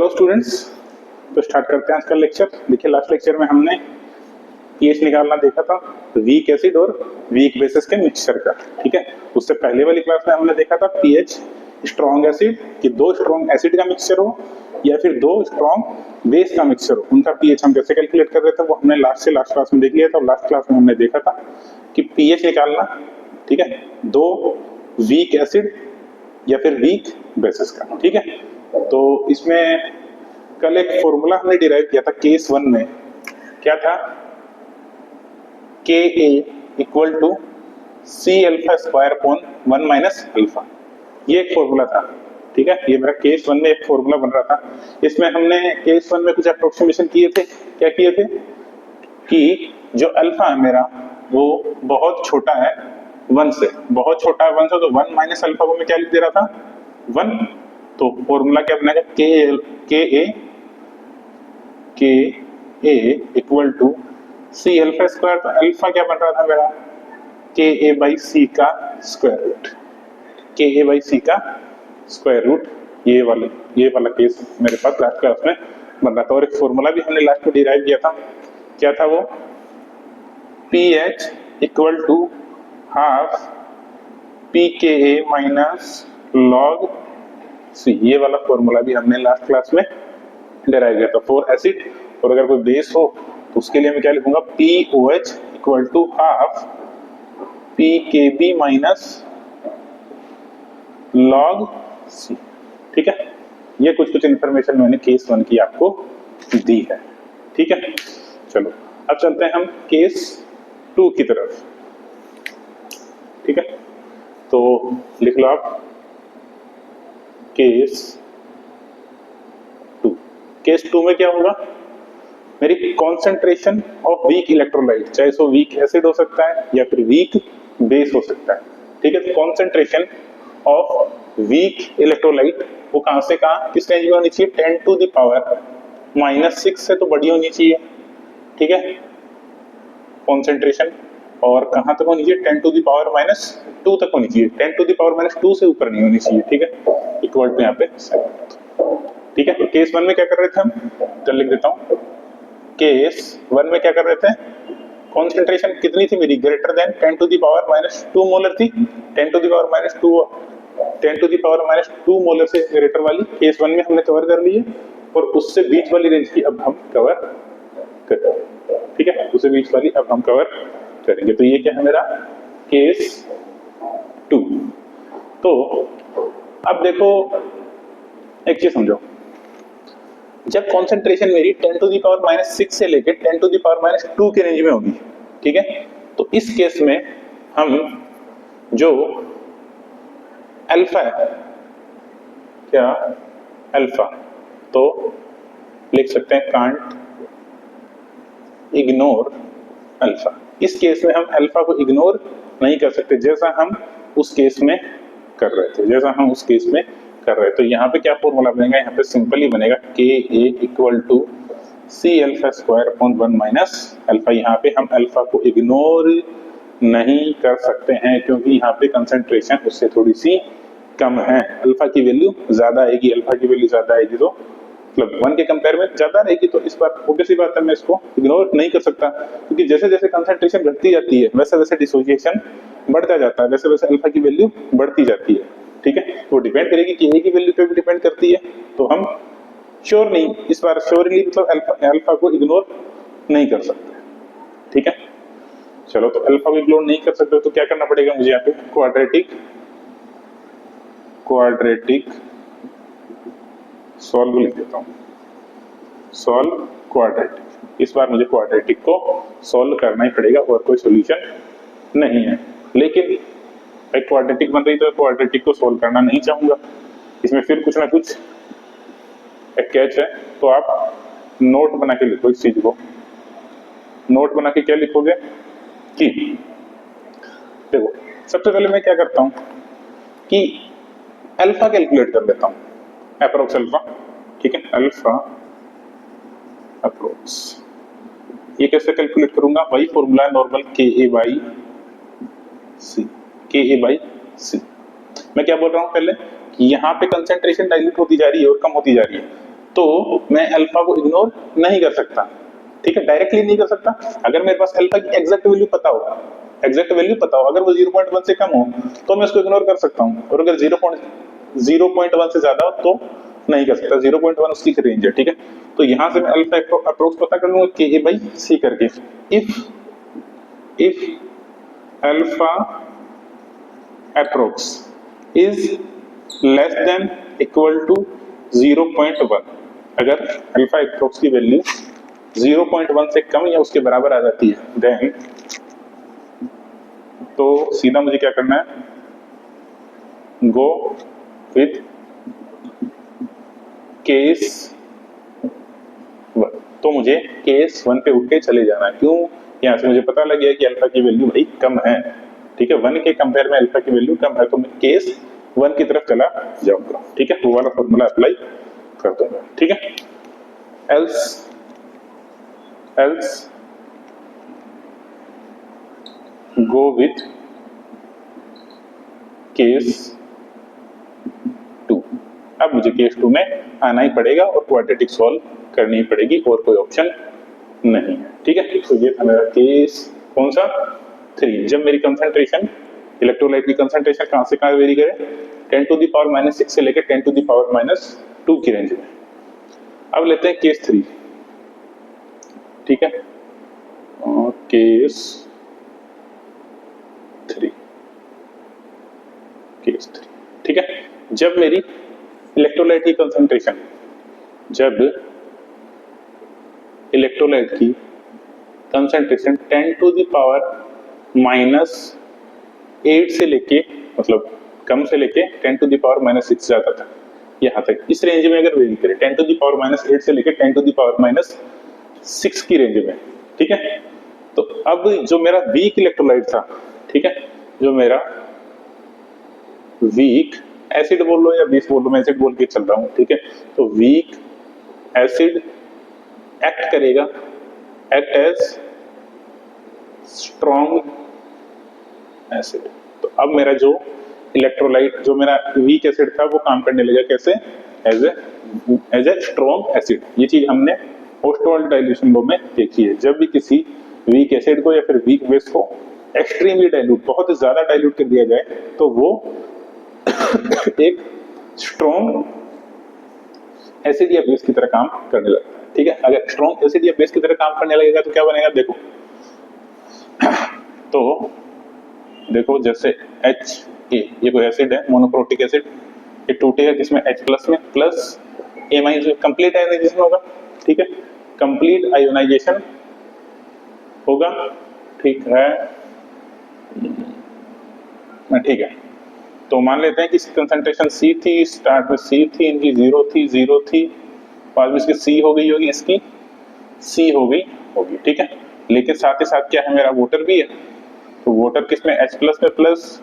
Hello students, तो start करते हैं आज का लेक्चर। देखिए लास्ट लेक्चर में हमने पीएच निकालना देखा था वीक एसिड और वीक बेसिस के मिक्सचर का। ठीक है, उससे पहले वाली क्लास में हमने देखा था पीएच स्ट्रॉन्ग एसिड कि दो स्ट्रॉन्ग एसिड का मिक्सचर हो या फिर दो स्ट्रॉन्ग बेस का मिक्सचर हो, उनका पीएच हम कैसे कैलकुलेट कर रहे थे वो हमने लास्ट क्लास में देख लिया था। लास्ट क्लास में हमने देखा था कि पीएच निकालना, ठीक है, दो वीक एसिड या फिर वीक बेसिस का। ठीक है, तो इसमें कल एक फॉर्मूला हमने डिराइव किया था केस 1 में, क्या था, K A equal to C alpha square upon 1 minus alpha, ये एक फॉर्मूला था। ठीक है, ये मेरा केस 1 में एक फॉर्मूला बन रहा था। इसमें हमने केस 1 में कुछ अप्रोक्सीमेशन किए थे। क्या किए थे कि जो अल्फा है मेरा वो बहुत छोटा है 1 से, बहुत छोटा है 1 से, तो 1 माइनस अल्फा को मैं क्या लिख दे रहा था, 1। तो फॉर्मूला क्या बनेगा, K A equal to C alpha square. तो अल्फा क्या बन रहा था मेरा, के ए बाई सी का स्क्वायर रूट, के ए बाई सी का स्क्वायर रूट। ये वाला केस मेरे पास लास्ट क्लास में बन रहा था। और एक फॉर्मूला भी हमने लास्ट में डिराइव किया था, क्या था वो, P H equal to half P K A minus log सी। ये वाला फॉर्मूला भी हमने लास्ट क्लास में डिराइव किया था फॉर एसिड। और अगर कोई बेस हो तो उसके लिए मैं क्या लिखूंगा, P O H equal to half P K B minus log C. ठीक है, ये कुछ इंफॉर्मेशन मैंने केस 1 की आपको दी है। ठीक है, चलो अब चलते हैं हम केस 2 की तरफ। ठीक है, तो लिख लो आप केस 2। केस 2 में क्या होगा, मेरी कॉन्सेंट्रेशन ऑफ वीक इलेक्ट्रोलाइट, चाहे सो वीक एसिड हो सकता है या फिर वीक बेस हो सकता है। ठीक है, तो कॉन्सेंट्रेशन ऑफ वीक इलेक्ट्रोलाइट वो कहां से कहां किस रेंज में होनी चाहिए, 10 टू द पावर -6 से तो बड़ी होनी चाहिए। ठीक है, कॉन्सेंट्रेशन और कहां तक होनी चाहिए, 10 टू द पावर -2 तक होनी चाहिए। 10 टू द पावर -2 से ऊपर नहीं होनी चाहिए। ठीक है, इक्वल टू यहाँ पे 7। ठीक है, तो केस 1 में क्या कर रहे थे हम, तो लिख देता हूं, केस 1 में क्या कर रहे थे, कॉन्सेंट्रेशन कितनी थी मेरी, greater than 10 to the power -2 molar थी। 10 टू द पावर -2 मोलर से ग्रेटर वाली केस 1 में हमने कवर कर ली है, और उससे बीच वाली रेंज की अब हम कवर करेंगे। ठीक है, उससे बीच वाली अब हम कवर करेंगे। तो ये क्या है मेरा केस 2। तो अब देखो एक चीज समझो, जब कॉन्सेंट्रेशन मेरी 10 टू द पावर -6 से लेके 10 टू द पावर -2 के रेंज में होगी, ठीक है, तो इस केस में हम जो अल्फा है, क्या अल्फा, तो लिख सकते हैं कांट इग्नोर अल्फा। इस केस में हम अल्फा को इग्नोर नहीं कर सकते, जैसा हम उस केस में कर रहे थे। तो यहाँ पे क्या फॉर्मूला बनेगा, यहाँ पे सिंपली बनेगा K A equal to C alpha square upon 1 minus alpha. यहाँ पे हम अल्फा को इग्नोर नहीं कर सकते हैं क्योंकि यहाँ पे कंसंट्रेशन उससे थोड़ी सी कम है। अल्फा की वैल्यू ज्यादा आएगी, तो मतलब 1 के कंपेयर में ज्यादा रहेगी, तो इस बार ऑब्वियसली बात है मैं इसको इग्नोर नहीं कर सकता, क्योंकि जैसे जैसे कंसंट्रेशन घटती जाती है वैसे वैसे डिसोसिएशन बढ़ता जाता है, वैसे वैसे अल्फा की वैल्यू बढ़ती जाती है। ठीक है, वो डिपेंड करेगी कि ए की वैल्यू पे भी डिपेंड करती है, तो हम श्योर नहीं, इस बार श्योरली मतलब अल्फा को इग्नोर नहीं कर सकते। ठीक है, चलो, तो अल्फा को इग्नोर नहीं कर सकते तो क्या करना पड़ेगा मुझे, यहाँ पे क्वाड्रेटिक सॉल्व लिख देता हूं, सॉल्व क्वाड्रेटिक। इस बार मुझे क्वाड्रेटिक को सॉल्व करना ही पड़ेगा और कोई सॉल्यूशन नहीं है। लेकिन एक क्वाड्रेटिक बन रही तो क्वाड्रेटिक को सॉल्व करना नहीं चाहूंगा, इसमें फिर कुछ ना कुछ एक कैच है। तो आप नोट बना के लिखो इस चीज को। नोट बना के क्या लिखोगे कि देखो, सबसे पहले मैं क्या करता हूं कि अल्फा कैलकुलेट कर लेता हूं, अप्रोक्स अल्फा। ठीक है, अल्फा अप्रोक्स, ये कैसे कैलकुलेट करूंगा, वही फॉर्मूला है नॉर्मल, के ए बाई सी। मैं क्या बोल रहा हूं पहले कि यहाँ पे कंसेंट्रेशन डाइल्यूट होती जा रही है और कम होती जा रही है, तो मैं अल्फा को इग्नोर नहीं कर सकता, ठीक है, डायरेक्टली नहीं कर सकता। अगर मेरे पास अल्फा की एग्जैक्ट वैल्यू पता हो, अगर वो 0.1 से कम हो तो मैं उसको इग्नोर कर सकता हूँ, और अगर 0.1 से ज्यादा हो तो नहीं कर सकता। 0.1 उसकी रेंज है, ठीक है। तो यहां से मैं अल्फा अप्रोक्स पता कर लूंगा के ए बाई सी करके। If alpha approx is less than equal to 0.1, अगर अल्फा अप्रोक्स की वैल्यू 0.1 से कम या उसके बराबर आ जाती है, देन तो सीधा मुझे क्या करना है, गो विथ केस 1। तो मुझे केस 1 पे उठ के चले जाना है। क्यों? यहां से मुझे पता लग गया कि अल्फा की वैल्यू भाई कम है, ठीक है, 1 के कंपेयर में अल्फा की वैल्यू कम है, तो मैं केस 1 की तरफ चला जाऊंगा, ठीक है, वो वाला फॉर्मूला अप्लाई कर दूंगा, ठीक है। Else go with case 2। अब मुझे केस 2 में आना ही पड़ेगा और क्वाड्रेटिक सॉल्व करनी ही पड़ेगी, और कोई ऑप्शन नहीं है, ठीक है। तो ये था मेरा केस कौन सा, 3, जब मेरी कंसंट्रेशन, इलेक्ट्रोलाइट की कंसंट्रेशन कहां से कहां वेरी करे, 10⁻⁻6 से लेकर 10⁻⁻2 की रेंज में। अब लेते हैं केस 3, ठीक है, केस 3, ठीक है। जब मेरी इलेक्ट्रोलाइट की कंसंट्रेशन, जब इलेक्ट्रोलाइट की कंसंट्रेशन 10⁻⁻8 से लेके, मतलब कम से लेके 10⁻⁻6 जाता था, यहां तक इस रेंज में अगर वेरी करे 10⁻⁻8 से लेके 10⁻6 की रेंज में, ठीक है। तो अब जो मेरा वीक इलेक्ट्रोलाइट था, ठीक है, जो मेरा वीक एसिड बोल लो या बेस बोल लो, मैं एसिड बोल के चल रहा हूं, ठीक है। तो वीक एसिड एक्ट करेगा, एक्ट एज स्ट्रॉन्ग एसिड। तो अब मेरा जो इलेक्ट्रोलाइट, जो मेरा वीक एसिड था, वो काम करने लगा कैसे, एज ए स्ट्रॉन्ग एसिड। ये चीज हमने ओस्टवाल्ड डाइल्यूशन लॉ में देखी है। जब भी किसी वीक एसिड को या फिर वीक बेस को एक्सट्रीमली डाइल्यूट, बहुत ही ज्यादा डाइल्यूट कर दिया जाए, तो वो एक स्ट्रॉन्ग एसिड या बेस की तरह काम करने लगता है, ठीक है। अगर स्ट्रॉन्ग एसिड या बेस की तरह काम करने लगेगा तो क्या बनेगा, देखो तो देखो जैसे HA, ये कोई एसिड है, मोनोप्रोटिक एसिड, ये टूटेगा किसमें, H प्लस में, प्लस A माइनस में, कंप्लीट आयोनाइजेशन होगा, ठीक है, कंप्लीट आयोनाइजेशन होगा, ठीक है, ठीक है। तो मान लेते हैं कि इसकी कंसंट्रेशन C थी, स्टार्ट में C थी, इनकी 0 थी, बाद में इसकी C हो गई होगी, इसकी C हो गई होगी, ठीक है। लेकिन साथ ही साथ क्या है, मेरा वाटर भी है, तो वाटर किसमें, H प्लस में, प्लस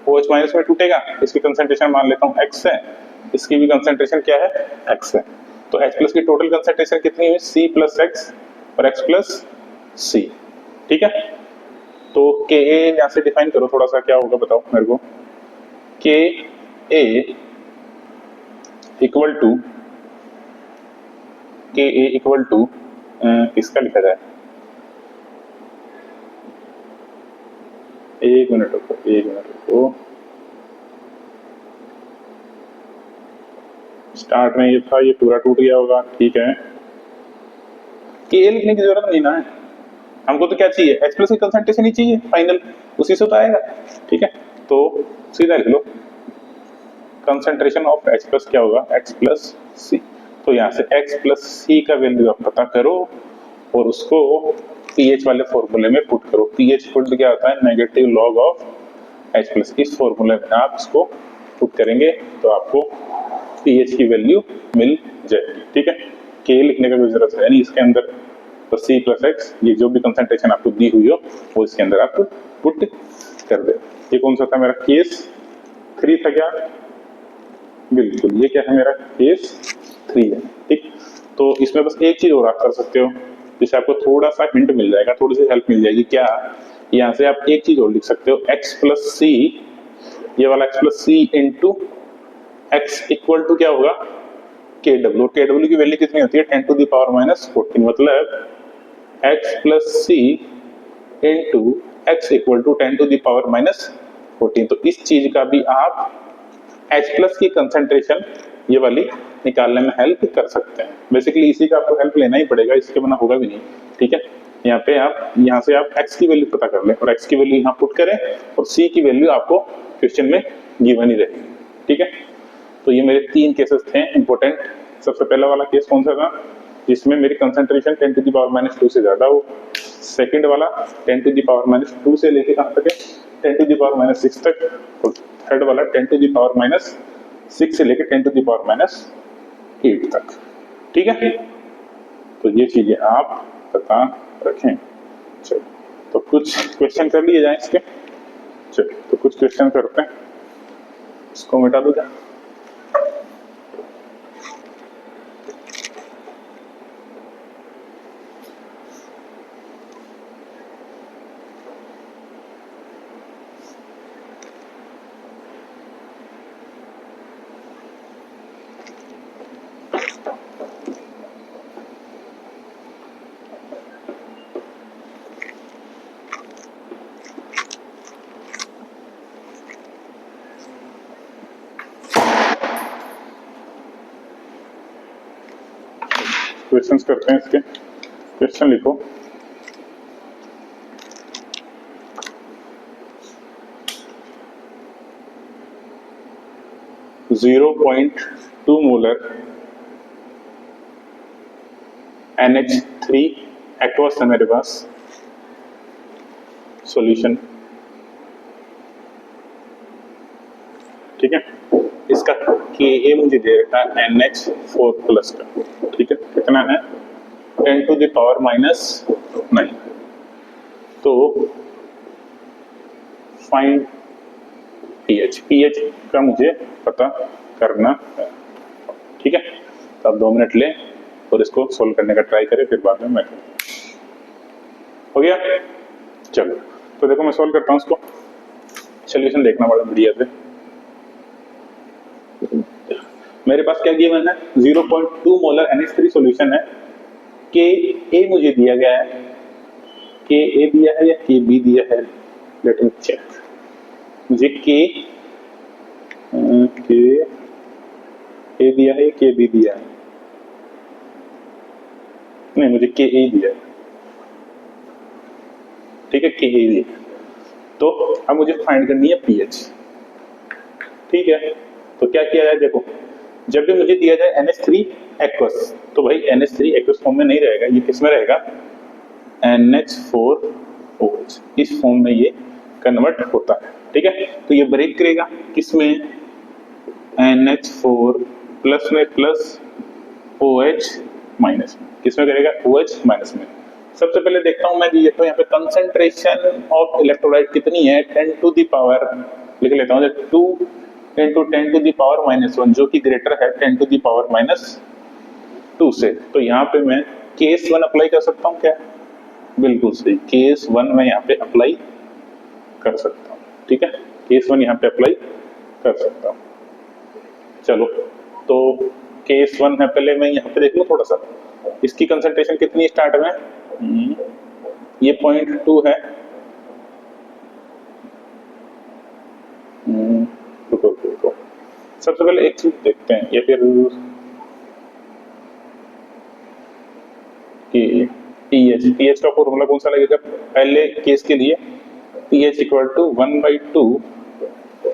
OH माइनस में टूटेगा। इसकी कंसंट्रेशन मान लेता हूँ X है, इसकी भी कंसंट्रेशन क्या है, X है। तो H प्लस की टोटल कंसंट्रेशन कितनी हुई, C प्लस X और X प्लस C, ठीक है। तो Ka यहां से डिफाइन करो थोड़ा सा, क्या होगा बताओ मेरे को। Ka इक्वल टू इसका लिखा जाए, एक मिनट रुको, स्टार्ट में ये था, ये पूरा टूट गया होगा, ठीक है। Ka लिखने की जरूरत नहीं ना है, हमको तो क्या चाहिए, H प्लस की कंसंट्रेशन ही चाहिए फाइनल, उसी से तो आएगा, ठीक है। तो सीधा लिख लो, कंसंट्रेशन ऑफ H प्लस क्या होगा, X प्लस C। तो यहाँ से X प्लस C का वैल्यू आप पता करो और उसको pH वाले फॉर्मूले में पुट करो। pH पुट क्या होता है, negative log of H plus. इस फॉर्मूले में आप इसको पुट करेंगे तो आपको pH की वैल्यू मिल जाएगी, ठीक है। K लिखने का कोई जरूरत है नहीं इसके अंदर, तो C प्लस X, ये जो भी कंसंट्रेशन आपको दी हुई हो वो इसके अंदर आप पुट कर दे। ये कौन सा था मेरा, केस 3 था क्या, बिल्कुल, ये क्या है मेरा, केस 3 है, ठीक। तो इसमें बस एक चीज और आप कर सकते हो, जिससे आपको थोड़ा सा हिंट मिल जाएगा, थोड़ी सी हेल्प मिल जाएगी। क्या, यहाँ से आप एक चीज और लिख सकते हो, X प्लस C, ये वाला X plus C into X equal to क्या होगा, के डब्ल्यू की वैल्यू कितनी होती है 10 टू द पावर माइनस 14, मतलब x plus C into X equal to 10 to the power minus 14। तो इस चीज का भी आप H प्लस की कंसंट्रेशन ये वाली निकालने में हेल्प कर सकते हैं। बेसिकली इसी का आपको हेल्प लेना ही पड़ेगा, इसके बिना होगा भी नहीं, ठीक है। यहाँ पे आप यहाँ से आप x की वैल्यू पता कर लें और x की वैल्यू यहाँ पुट करें और c की वैल्यू आपको क्वेश्चन में गिवन ही रहेगी, ठीक है। तो ये मेरे 3 केसेस थे इंपॉर्टेंट। सबसे पहला वाला केस कौन सा था जिसमें मेरी concentration 10 to the power minus 2 से ज्यादा हो, सेकंड वाला 10 टू द पावर माइनस 2 से लेके कहां तक है 10 टू द पावर माइनस 6 तक, और थर्ड वाला 10 टू द पावर माइनस 6 से लेके 10 टू द पावर माइनस 8 तक, ठीक है। तो ये चीजें आप पता रखें। चलो तो कुछ क्वेश्चन कर लिए जाए इसके। चलो तो कुछ क्वेश्चन करते हैं, इसको मिटा दो क्या। क्वेश्चंस करते हैं इसके। क्वेश्चन लिखो, .2 मोलर NH3 एक्वस है मेरे पास सॉल्यूशन, ठीक है। इसका Ka मुझे दे रखा है NH4 प्लस का, ठीक है। कितना है 10 टू द पावर माइनस 9। तो फाइंड pH का मुझे पता करना है, ठीक है। तो आप 2 मिनट लें और इसको सोल्व करने का ट्राई करें, फिर बाद में मैं हो गया। चलो तो देखो मैं सोल्व करता हूं इसको, सॉल्यूशन देखना बड़ा बढ़िया से। मेरे पास क्या गिवन है 0.2 मोलर NH3 सॉल्यूशन है, Ka मुझे दिया गया है, Ka दिया है या Kb दिया है, लेट मी चेक। मुझे A दिया है, Kb दिया है, नहीं मुझे Ka दिया है, ठीक है Ka दिया है। तो अब मुझे फाइंड करनी है pH, ठीक है। तो क्या किया जाए, देखो जब भी मुझे दिया जाए NH3 एक्वस, तो भाई NH3 एक्वस फॉर्म में नहीं रहेगा, ये किस में रहेगा NH4OH, इस फॉर्म में ये कन्वर्ट होता है, ठीक है। तो ये ब्रेक करेगा किसमें NH4 प्लस में प्लस OH माइनस में, किसमें करेगा OH माइनस में। सबसे पहले देखता हूं मैं जी, तो यहाँ पे कंसंट्रेशन ऑफ इलेक्ट्रोलाइट कितनी है 10 टू द पावर, लिख लेता हूँ 2 into 10 to the power minus 1, जो कि ग्रेटर है 10 टू द पावर माइनस 2 से। तो यहाँ पे मैं केस 1 अप्लाई कर सकता हूँ क्या, बिल्कुल सही, केस 1 मैं यहाँ पे अप्लाई कर सकता हूँ, ठीक है। केस 1 यहाँ पे अप्लाई कर सकता हूँ। चलो तो केस 1 है, पहले मैं यहाँ पे देख लूँ थोड़ा सा, इसकी कंसंट्रेशन कितनी स्टार्ट में, ये 0.2 है, रुको सबसे पहले एक चीज देखते हैं, या फिर pH का फॉर्मूला कौन सा लगेगा पहले केस के लिए, pH इक्वल टू 1/2,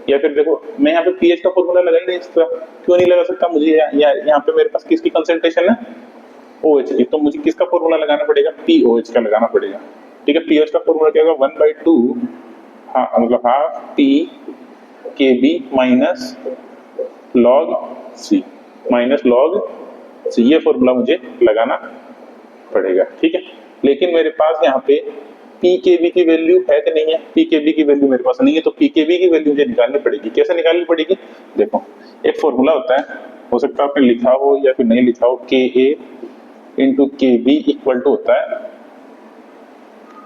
या फिर देखो मैं यहाँ पे pH का फॉर्मूला लगा ही नहीं, इसका क्यों नहीं लगा सकता, मुझे यहाँ पे मेरे पास किसकी कंसंट्रेशन है OH की, तो मुझे किसका फॉर्मूला लगाना पड़ेगा POH का लगाना पड़ेगा, ठीक है। pH का फॉर्मूला क्या होगा 1/2, हाँ मतलब half P Kb minus log C minus log C, ये फॉर्मूला मुझे लगाना पड़ेगा, ठीक है। लेकिन मेरे पास यहाँ पे pKb की वैल्यू है कि नहीं है, pKb की वैल्यू मेरे पास नहीं है, तो pKb की वैल्यू मुझे निकालनी पड़ेगी। कैसे निकालनी पड़ेगी, देखो एक फॉर्मूला होता है, हो सकता है आपने लिखा हो या फिर नहीं लिखा हो, Ka into Kb equal to होता है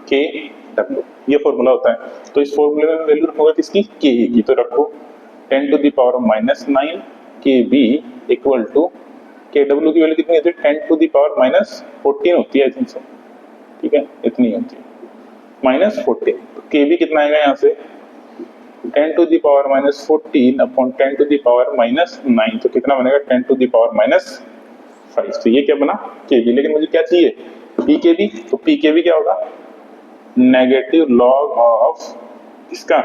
Kw, ये फॉर्मूला होता है। तो इस फॉर्मूले में वैल्यू रखोगे किसकी Ka की, तो रखो 10 to the power minus 9 Kb equal to KW की वैल्यू कितनी होती है 10 to the power माइनस 14 होती है आई थिंक सो, ठीक है इतनी होती है माइनस 14। तो KB कितना आएगा यहाँ से 10 to the power minus 14 upon 10 to the power minus 9, तो कितना बनेगा 10 to the power माइनस 5। तो ये क्या बना KB, लेकिन मुझे क्या चाहिए PKB, तो PKB क्या होगा नेगेटिव लॉग ऑफ इसका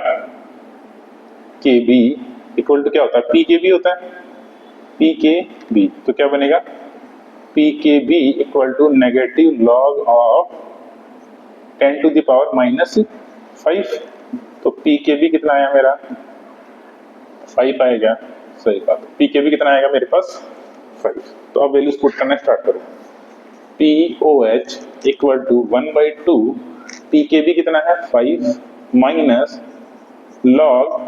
KB इक्वल टू क्या होता है PKB होता है PKB, तो क्या बनेगा PKB equal to negative log of 10 to the power minus 5। तो PKB कितना आया मेरा 5 आएगा, सही बात। PKB कितना आएगा मेरे पास 5। तो अब वैल्यूज पुट करना स्टार्ट करो। POH इक्वल टू 1/2 PKB कितना है 5 माइनस लॉग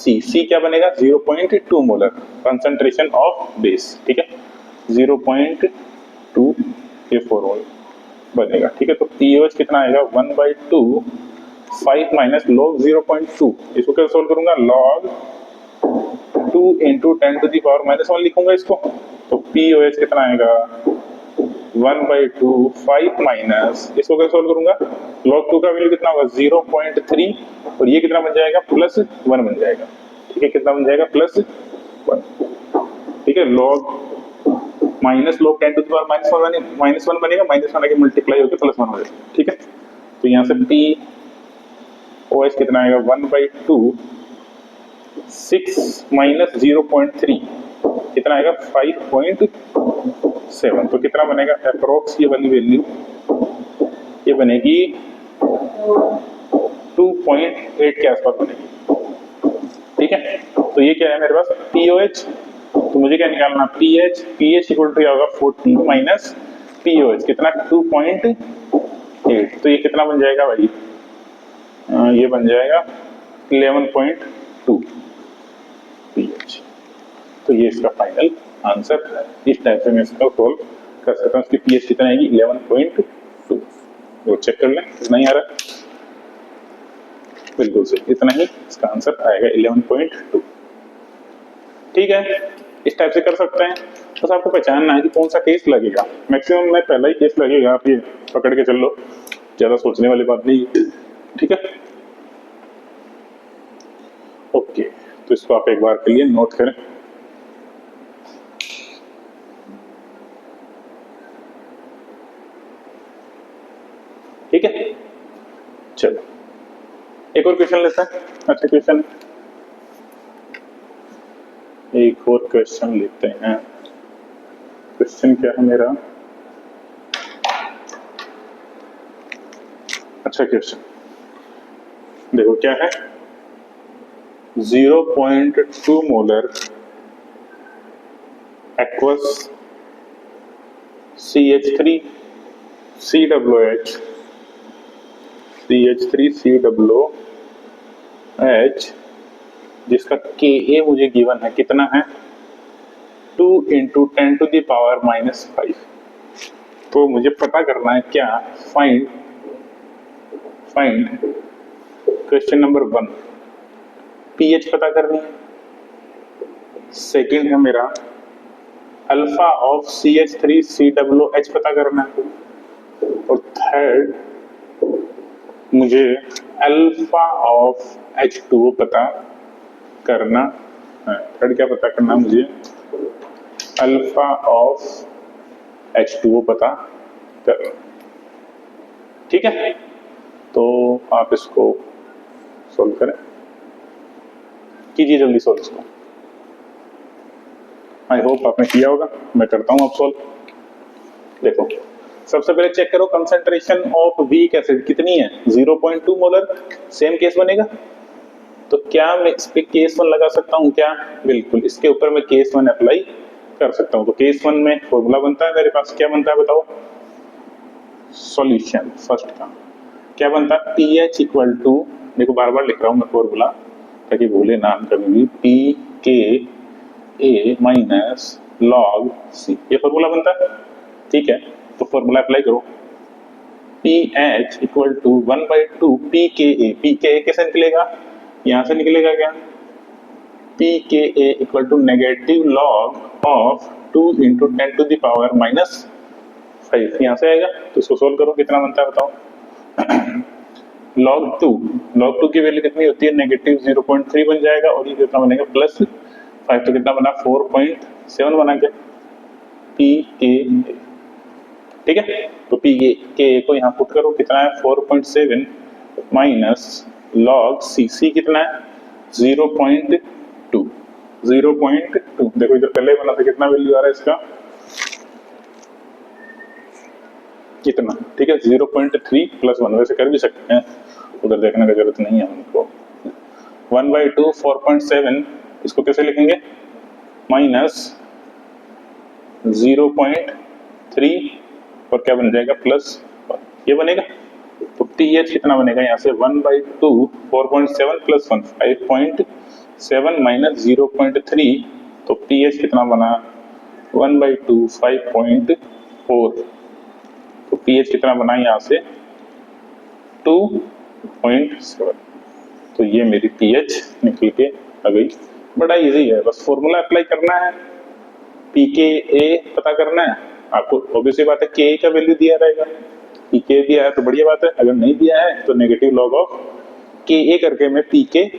C क्या बनेगा 0.2 मोलर कंसंट्रेशन ऑफ बेस, ठीक है 0.2 ये 4 मोल बनेगा, ठीक है। तो POH कितना आएगा 1/2 5 माइनस लॉग 0.2, इसको कैसे सोल्व करूंगा log 2 into 10 to the power minus 1 लिखूंगा इसको। तो POH कितना आएगा 1/2 5 माइनस, इसको कैसे सोल्व करूंगा लॉग 2 का वैल्यू कितना होगा 0.3 और ये कितना बन जाएगा +1 बन जाएगा, ठीक है कितना बन जाएगा +1, ठीक है। Log minus log 10 to the power minus 1 बनेगा, माइनस 1 आगे मल्टीप्लाई होकर +1 हो जाएगा, ठीक है। तो यहाँ से POH कितना आएगा 1/2 6 माइनस 0.3 कितना आएगा 5.7, तो कितना बनेगा अप्रोक्स ये वाली वैल्यू ये बनेगी 2.8 के आसपास बनेगी, ठीक है। तो ये क्या है मेरे पास POH, तो मुझे क्या निकालना PH इक्वल टू क्या होगा 14 माइनस POH कितना 2.8, तो ये कितना बन जाएगा भाई ये बन जाएगा 11.2 PH। तो ये इसका फाइनल आंसर है। इस टाइप से मैं इसको सोल्व कर सकता हूँ। इसकी PH कितना आएगी 11.2, वो चेक कर लें कितना ही आ रहा है, बिल्कुल सही इतना ही इसका आंसर आएगा 11.2, ठीक है। इस टाइप से कर सकते हैं। बस आपको पहचानना है कि कौन सा केस लगेगा, मैक्सिमम में पहला ही केस लगेगा, आप ये पकड़ के चल लो, ज्यादा सोचने वाली बात नहीं, ठीक है ओके। तो इसको आप एक बार के लिए नोट करें। ठीक है चलो एक और क्वेश्चन लेते हैं। अच्छा क्वेश्चन एक और क्वेश्चन लेते हैं। क्वेश्चन क्या है मेरा, अच्छा क्वेश्चन देखो क्या है 0.2 मोलर एक्वस CH3COOH जिसका Ka मुझे गिवन है कितना है 2 into 10 to the power minus 5। तो मुझे पता करना है क्या फाइंड क्वेश्चन नंबर 1 pH पता करनी है, सेकंड है मेरा अल्फा ऑफ CH3COOH पता करना है और थर्ड मुझे अल्फा ऑफ H2O पता करना है। थर्ड क्या पता करना मुझे अल्फा ऑफ H2O पता करना, ठीक है। तो आप इसको सोल्व करें, कीजिए जल्दी सोल्व इसको। आई होप आपने किया होगा, मैं करता हूं आप सोल्व। देखो सबसे पहले चेक करो कंसंट्रेशन ऑफ वीक एसिड कितनी है 0.2 मोलर, सेम केस बनेगा। तो क्या मैं इस पे केस 1 लगा सकता हूं क्या, बिल्कुल इसके ऊपर मैं केस 1 अप्लाई कर सकता हूं। तो केस 1 में फॉर्मूला बनता है मेरे पास, क्या बनता है बताओ, सॉल्यूशन फर्स्ट का क्या बनता है pH इक्वल टू, देखो बार बार लिख रहा हूं मैं फॉर्मूला ताकि भूले नाम कभी भी, pKa माइनस log C ये फॉर्मूला बनता है, ठीक है। तो फॉर्मूला अप्लाई करो pH इक्वल टू 1/2 pKa कैसे निकलेगा, यहां से निकलेगा क्या P K A equal to negative log of 2 into 10 to the power minus 5, यहाँ से आएगा। तो इसको सोल्व करो, कितना बनता है बताओ। log 2 की वैल्यू कितनी होती है, नेगेटिव 0.3 बन जाएगा, और ये कितना बनेगा प्लस 5, तो कितना बना 4.7 बना क्या, पी के। ठीक है, तो पी के को यहाँ पुट करो, कितना है 4.7 माइनस लॉग सी कितना है 0.2। देखो इधर पहले बना था, कितना वैल्यू आ रहा है इसका, कितना, ठीक है 0.3 प्लस 1, वैसे कर भी सकते हैं, उधर देखने की जरूरत नहीं है हमको। 1/2 4.7, इसको कैसे लिखेंगे, माइनस 0.3 और क्या बन जाएगा प्लस 1, ये बनेगा। तो TH कितना बनेगा यहाँ से 1/2 4.7 प्लस 1 5.7 माइनस 0.3, तो TH कितना बना 1/2 5.4, तो pH कितना बना यहाँ से 2.7, तो ये मेरी pH निकल के आ गई। बड़ा इजी है, बस फॉर्मूला अप्लाई करना है, pKa पता करना है आपको। ऑब्वियसली बात है Ka का वैल्यू दिया रहेगा, pKa दिया है तो बढ़िया बात है, अगर नहीं दिया है तो नेगेटिव लॉग ऑफ Ka करके मैं pKa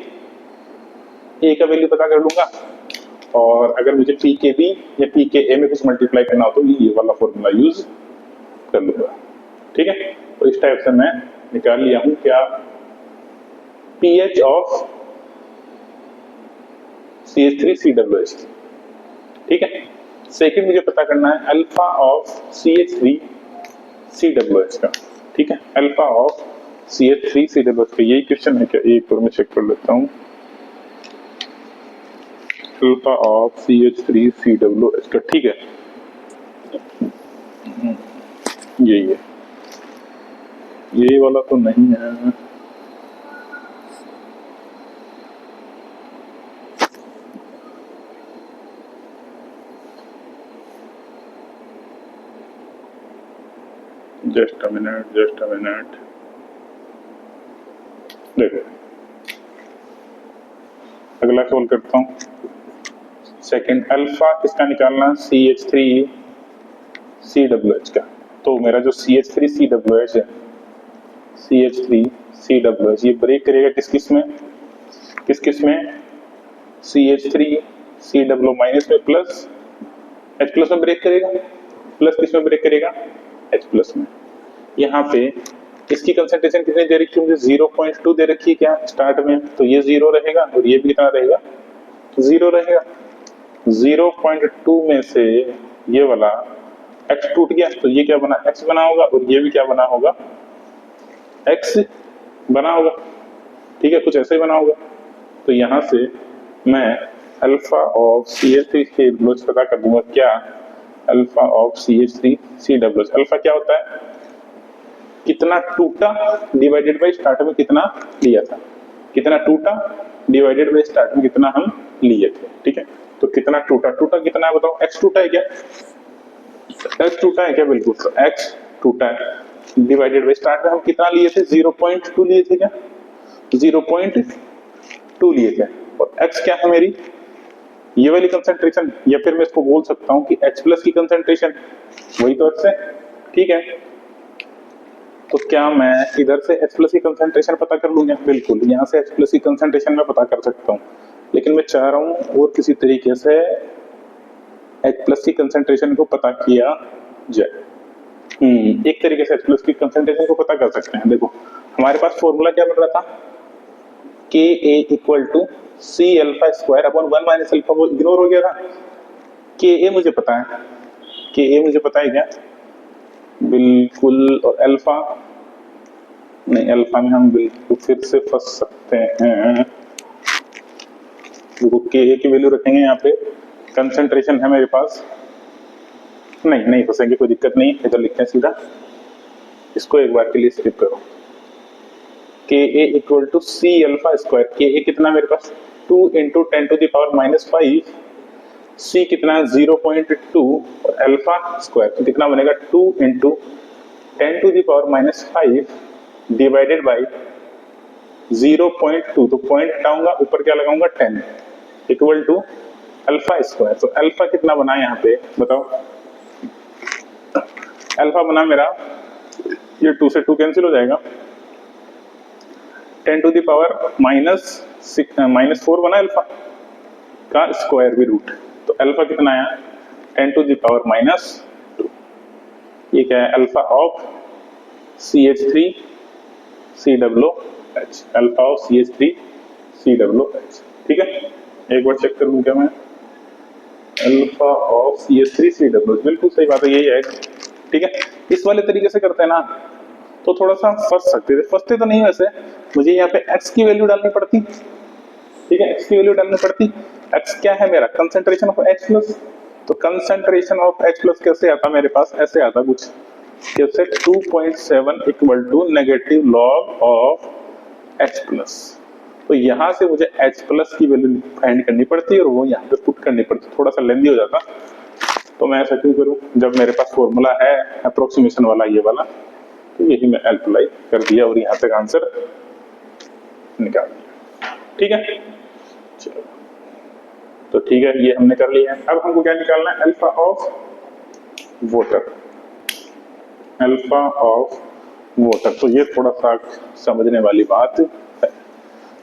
का वैल्यू पता कर लूंगा, और अगर मुझे pKb या pKa में कुछ मल्टीप्लाई करना हो तो ये वाला फॉर्मूला यूज कर लूंगा। ठीक है, तो इस टाइप से मैं निकाल लिया हूं क्या, pH ऑफ CH3CWH। ठीक है, सेकंड मुझे पता करना है अल्फा ऑफ CH3CWH का। ठीक है, अल्फा ऑफ CH3CWH का यही क्वेश्चन है क्या, एक बार मैं चेक कर लेता हूं। अल्फा ऑफ CH3CWH का, ठीक है यही है, ये वाला तो नहीं है। जस्ट अ मिनट देखो, अगला सोल्व करता हूं। सेकंड अल्फा किसका निकालना, CH3CWH का। तो मेरा जो CH3CWH है, CH3CWH ये ब्रेक करेगा किस किस में, CH3CW माइनस में प्लस H प्लस में ब्रेक करेगा, प्लस किस में ब्रेक करेगा, H प्लस में। यहाँ पे इसकी कंसंट्रेशन कितनी दे रखी है मुझे, 0.2 दे रखी है क्या स्टार्ट में, तो ये 0 रहेगा और ये भी कितना रहेगा, 0 रहेगा। 0.2 में से ये वाला X टूट गया, तो ये क्या बना, X बना होगा, और ये भी क्या बना होगा, X बना होगा। ठीक है, कुछ ऐसे ही बना होगा। तो यहां से मैं अल्फा ऑफ CH3CWH पता कर दूंगा क्या, अल्फा ऑफ CH3CWH। अल्फा क्या होता है, कितना टूटा डिवाइडेड बाय स्टार्ट में कितना लिया था, कितना टूटा डिवाइडेड बाय स्टार्ट में कितना हम लिए थे। ठीक है, तो कितना टूटा कितना है बताओ, X टूटा है क्या, X टूटा है क्या, बिल्कुल। तो X टूटा है डिवाइडेड बाय स्टार्ट में हम कितना लिए थे, 0.2 लिए थे क्या, 0.2 लिए थे, और X क्या है मेरी ये वाली कंसंट्रेशन, या फिर मैं इसको बोल सकता हूं कि H प्लस की कंसंट्रेशन, वही तो X है। ठीक है, तो क्या मैं इधर से H प्लस की कंसंट्रेशन पता कर लूंगा, बिल्कुल यहाँ से H प्लस की कंसंट्रेशन मैं पता कर सकता हूँ, लेकिन मैं चाह रहा हूँ और किसी तरीके से H प्लस की कंसंट्रेशन को पता किया जाए। एक तरीके से H प्लस की कंसंट्रेशन को पता कर सकते हैं। देखो हमारे पास फॉर्मूला क्या बन रहा था, Ka equal to C alpha square upon 1 minus alpha, वो इग्नोर हो गया था। Ka मुझे पता है, Ka मुझे पता है क्या, बिल्कुल, और अल्फा नहीं, अल्फा में हम बिल्कुल फिर से फंस सकते हैं। देखो Ka की वैल्यू रखेंगे यहाँ पे, कंसंट्रेशन है मेरे पास, नहीं फंसेंगे, कोई दिक्कत नहीं। इधर लिखते हैं सीधा, इसको एक बार के लिए स्किप करो। Ka equal to C alpha square, Ka कितना मेरे पास 2 into 10 to the power minus 5, C कितना 0.2 और अल्फा स्क्वायर तो कितना बनेगा 2 into 10 to the power minus 5 divided by 0.2, तो पॉइंट हटाऊंगा ऊपर क्या लगाऊंगा 10, इक्वल टू अल्फा स्क्वायर। तो अल्फा कितना बना यहाँ पे बताओ, अल्फा बना मेरा, ये 2 से 2 कैंसिल हो जाएगा, 10 टू द पावर -4 बना अल्फा का स्क्वायर भी रूट। तो अल्फा कितना आया 10 टू द पावर -2। ये क्या है alpha of CH3COOH, alpha of CH3COOH। ठीक है, एक बार चेक कर लूं क्या मैं, अल्फा ऑफ CH3COOH, बिल्कुल सही बात है, यही है। ठीक है, इस वाले तरीके से करते हैं ना तो थोड़ा सा फंस सकते थे, फंसते तो नहीं वैसे, मुझे यहाँ पे x की वैल्यू डालनी पड़ती। ठीक है, x की वैल्यू डालनी पड़ती, x क्या है मेरा कंसंट्रेशन ऑफ H प्लस। तो कंसंट्रेशन ऑफ H प्लस कैसे आता मेरे पास, ऐसे आता कुछ, जैसे 2.7 equal to negative log of H plus. तो यहां से मुझे H प्लस की वैल्यू फाइंड करनी पड़ती है और वो यहाँ पे पुट करनी पड़ती, थोड़ा सा लेंदी हो जाता। तो मैं ऐसा क्यों करूं जब मेरे पास फॉर्मूला है अप्रोक्सीमेशन वाला, ये वाला, तो यही मैं अप्लाई कर दिया और यहाँ तक आंसर निकाल दिया। ठीक है, चलो तो ठीक है, ये हमने कर लिया है। अब हमको क्या निकालना है, alpha of water, alpha of water. तो ये थोड़ा सा समझने वाली बात है।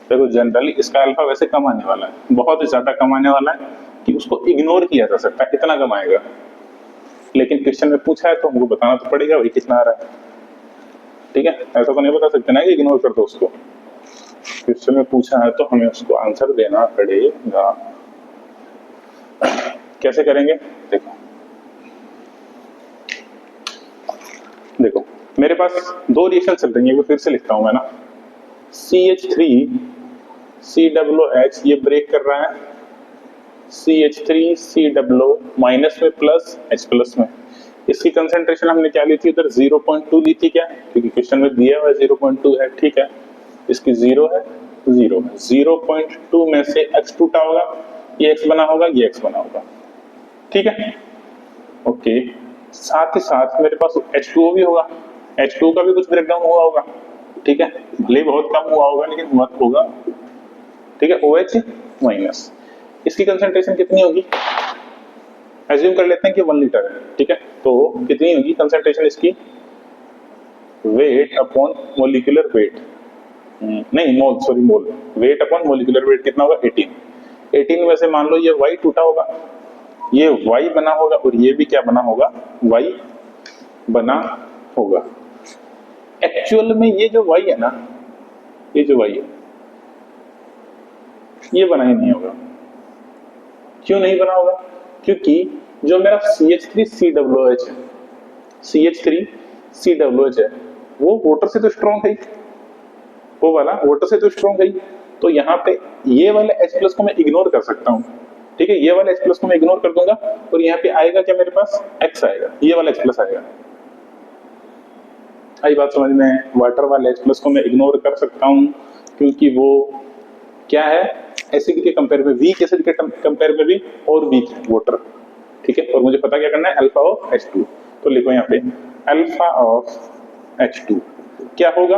देखो जनरली इसका अल्फा वैसे कम आने वाला है, बहुत ज्यादा कम आने वाला है कि उसको इग्नोर किया जा सकता है, इतना कम आएगा। लेकिन क्वेश्चन में पूछा है तो हमको बताना तो पड़ेगा भाई कितना आ रहा है। ठीक है, ऐसा तो नहीं बता सकते ना कि इग्नोर कर दो उसको, क्वेश्चन में पूछा है तो हमें उसको आंसर देना पड़ेगा। कैसे करेंगे, देखो देखो मेरे पास दो रिएक्शन चल रही है, वो फिर से लिखता हूं मैं ना, CH3COOH ये ब्रेक कर रहा है CH3COO माइनस में प्लस H प्लस में। इसकी कंसेंट्रेशन हमने क्या ली थी, उधर 0.2 ली थी क्या, क्योंकि क्वेश्चन में दिया हुआ 0.2 है। ठीक है, इसकी 0 है, 0 है, 0.2 में से X टूटा होगा, ये X बना होगा, ये X बना होगा। ठीक है, ओके, साथ ही साथ मेरे पास H2O भी होगा, H2O का भी कुछ ब्रेकडाउन हुआ होगा। ठीक है, भले बहुत कम हुआ होगा लेकिन हुआ होगा। ठीक है, OH माइनस, इसकी कंसेंट्रेशन कितनी होगी, एज्यूम कर लेते हैं कि 1 लीटर है। ठीक है, तो कितनी होगी कंसेंट्रेशन इसकी, वेट अपॉन मोलिकुलर वेट, नहीं मोल, सॉरी मोल, वेट अपॉन मोलिकुलर वेट कितना होगा 18। 18 में से मान लो ये Y टूटा होगा, ये Y बना होगा और ये भी क्या बना होगा, Y बना होगा। एक्चुअल में ये जो Y है ना, ये जो Y है ये बना ही नहीं होगा। क्यों नहीं बना होगा, क्योंकि जो मेरा CH3COOH है, CH3COOH है वो वाटर से तो स्ट्रॉन्ग है, वो वाला वाटर से तो स्ट्रॉन्ग है। तो यहाँ पे ये वाले H प्लस को मैं इग्नोर कर सकता हूँ। ठीक है, ये वाले H प्लस को मैं इग्नोर कर दूंगा और यहाँ पे आएगा क्या मेरे पास, X आएगा, ये वाला H प्लस आएगा। आई बात समझ में, वाटर वाले H प्लस को मैं इग्नोर कर सकता हूँ क्योंकि वो क्या है, एसिड के कंपेयर में, वीक एसिड के कंपेयर में भी और वीक है वाटर। ठीक है, और मुझे पता क्या करना है, अल्फा ऑफ H2। तो लिखो यहाँ पे अल्फा ऑफ H2 क्या होगा,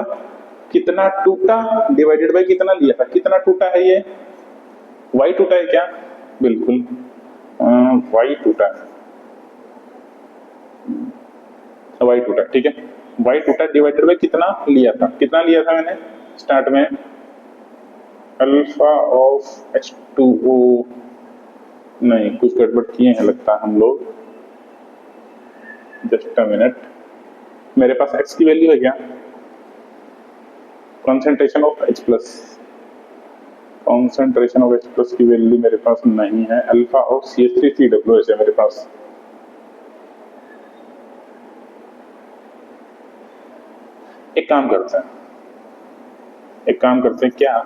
कितना टूटा डिवाइडेड बाय कितना लिया था, कितना टूटा है ये, Y टूटा है क्या, बिल्कुल Y टूटा है, Y टूटा। ठीक है, Y टूटा डिवाइडेड बाय कितना लिया था, कितना लिया था मैंने स्टार्ट में, अल्फा ऑफ H2O, नहीं कुछ गड़बड़ किए हैं लगता है हम लोग, जस्ट अ मिनट। मेरे पास X की वैल्यू है क्या, concentration of H plus, concentration of H plus की वैल्यू मेरे पास नहीं है, अल्फा ऑफ CH3COOH है मेरे पास। एक काम करते हैं क्या,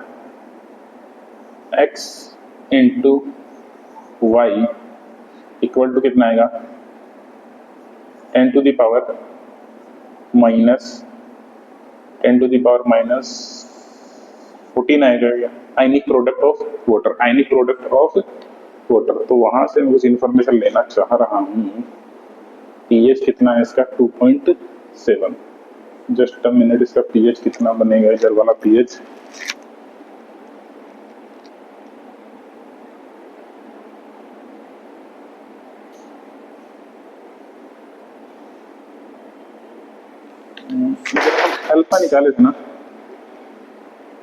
X into Y equal to कितना आएगा, 10 to the power minus 10 to the power minus 14 आएगा, ionic product of water, ionic product of water. तो वहां से मैं कुछ इंफॉर्मेशन लेना चाह रहा हूँ, pH कितना है इसका 2.7, जस्ट अ मिनट, इसका pH कितना बनेगा, इधर वाला pH अल्फा निकाले थे ना,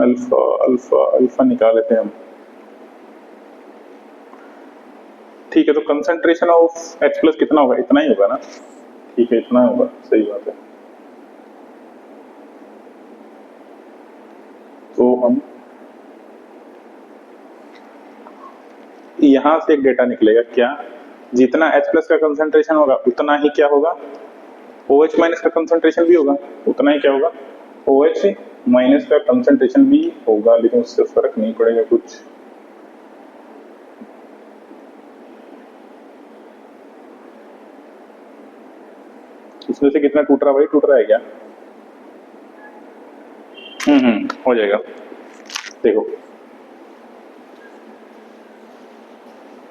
अल्फा अल्फा अल्फा निकाले थे हम। ठीक है, तो कंसंट्रेशन ऑफ H प्लस कितना होगा, इतना ही होगा ना। ठीक है, इतना होगा, सही बात है। तो हम यहां से एक डेटा निकलेगा क्या, जितना H प्लस का कंसंट्रेशन होगा उतना ही क्या होगा, OH माइनस का कंसंट्रेशन भी होगा, उतना ही क्या होगा, OH माइनस का कंसंट्रेशन भी होगा, लेकिन उससे फर्क नहीं पड़ेगा कुछ। इसमें से कितना टूट रहा भाई, टूट रहा है क्या? हो जाएगा। देखो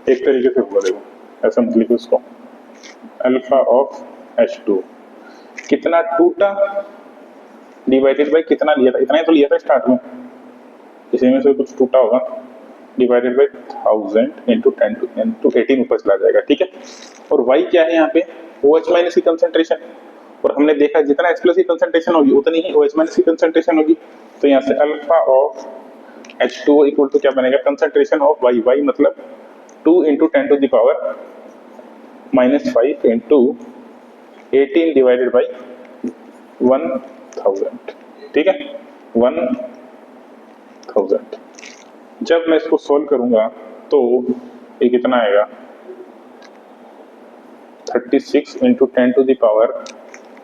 एक तरीके से हुआ, देखो ऐसा मत लिखो इसको, अल्फा ऑफ H2 कितना टूटा डिवाइडेड बाय कितना लिया था, इतना ही तो लिया था स्टार्ट में, इसी में से कुछ टूटा होगा, डिवाइडेड बाय 1000 इंटू 10 टू 18 ऊपर चला जाएगा। ठीक है, और y क्या है यहाँ पे, OH माइनस की कंसंट्रेशन, और हमने देखा जितना H प्लस की कंसंट्रेशन होगी उतनी ही OH माइनस की कंसंट्रेशन होगी। तो यहाँ से alpha of H2 equal to क्या बनेगा, कंसंट्रेशन ऑफ y, y मतलब 2 into 10 to the power -5 into 18 divided by 1000। ठीक है, 1000। जब मैं इसको सोल्व करूंगा तो ये कितना आएगा, 36 इंटू 10 टू द पावर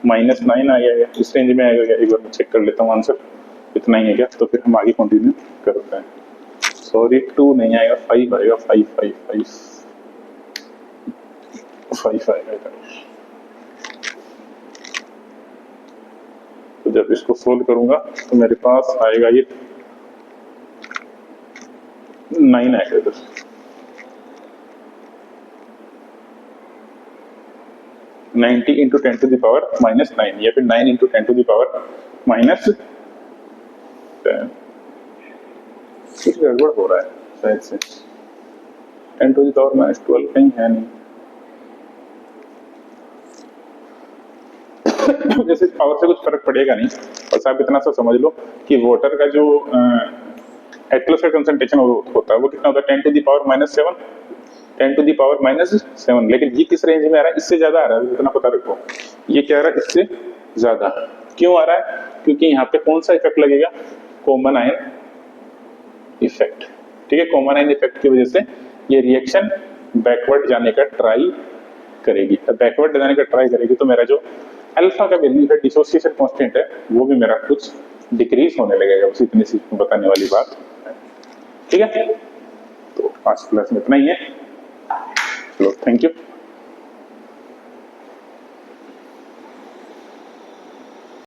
-9 आ गया, इस रेंज में आएगा क्या, एक बार मैं चेक कर लेता हूँ आंसर इतना ही है क्या, तो फिर हम आगे कंटिन्यू करते हैं। सॉरी 2 नहीं आएगा, 5 आएगा, 5 आएगा। तो जब इसको सोल्व करूंगा तो मेरे पास आएगा ये 9 आएगा इधर, 90 इंटू 10 टू द पावर -9 या फिर 9 इंटू 10 टू द पावर -10। कुछ गड़बड़ हो रहा है शायद से, 10 टू द पावर -12 कहीं है नहीं। जैसे पावर से कुछ फर्क पड़ेगा नहीं, बस आप इतना सा समझ लो कि वाटर का जो H प्लस का कंसंट्रेशन होता है वो कितना होता है, 10 to the power -7, 10 to the power -7। लेकिन ये किस रेंज में आ रहा है, इससे ज्यादा आ रहा है, इतना पता रखो। ये क्या आ रहा है, इससे ज्यादा। क्यों आ रहा है, क्योंकि यहाँ पे कौन सा इफेक्ट लगेगा, कॉमन आयन इफेक्ट। ठीक है, कॉमन आयन इफेक्ट की वजह से ये रिएक्शन बैकवर्ड जाने का ट्राई करेगी। बैकवर्ड जाने का ट्राई करेगी तो मेरा जो अल्फा का वैल्यू है, डिसोसिएशन कांस्टेंट है, वो भी मेरा कुछ डिक्रीज होने लगेगा, बस इतनी सी बताने वाली बात। ठीक है, तो आज क्लास में इतना ही है। चलो, थैंक यू।